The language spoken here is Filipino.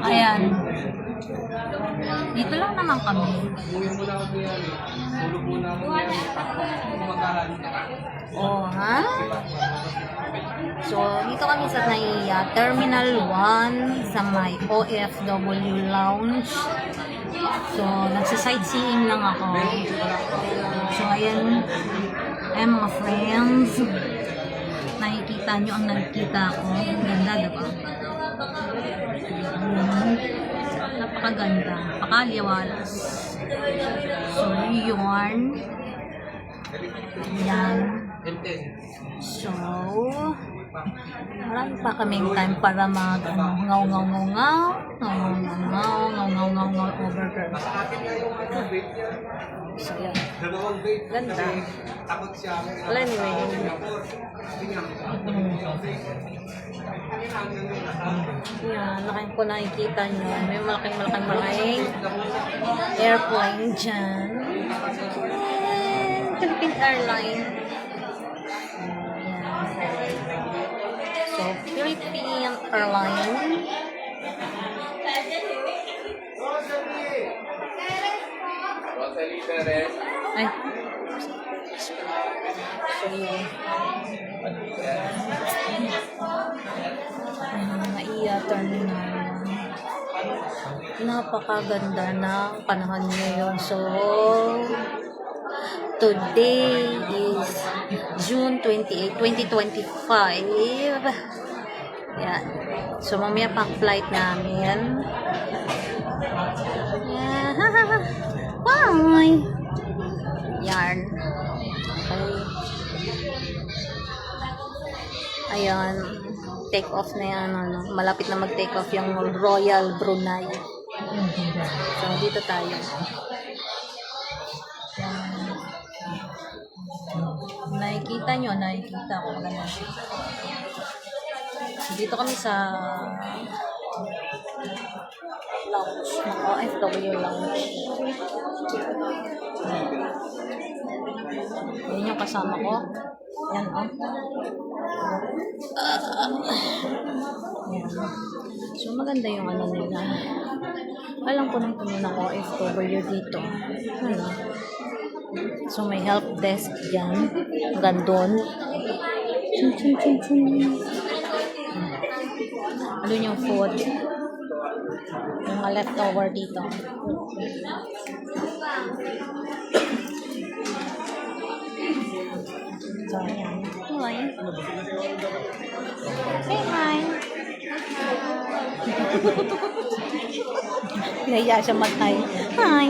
Ayan. Dito lang naman kami. Oh, ha? So, dito kami sa NAIA, Terminal 1 sa may OFW Lounge. So, nagsa-sightseeing lang ako. So, ayan mga friends. Nakikita nyo ang nakikita ko. Ganda, diba? Napakaganda. Napakaliwalas. So, yun. Yan. So, marami pa kaming time para mag ngaw over her. So, yan. Ganda. Well, anyway. Yan, laki ko nakikita nyo. May malaking airplane dyan. Philippine Airlines. So, Philippine Airlines. Ay. So, NAIA Terminal. Napakaganda ng panahon ngayon. So, today is June 28, 2025. Yan. So, mamaya pang flight namin. Yeah. Bye! Yarn. Okay. Ayan. Take off na yan. Malapit na mag-take off yung Royal Brunei. So, dito tayo. Nakikita nyo, nakikita ko maganda siya. Dito kami sa lounge, OFW lounge. Yan yung kasama ko. Yan, oh. Yan. So, maganda yung ano nila. Alam ko nang puno ng OFW dito. Ano? So, may help desk dyan. Gandun. Ano yung food? Yung mga leftover dito. So, ayan. Hi. Say hi. Nahiya siya mag-hi. Hi.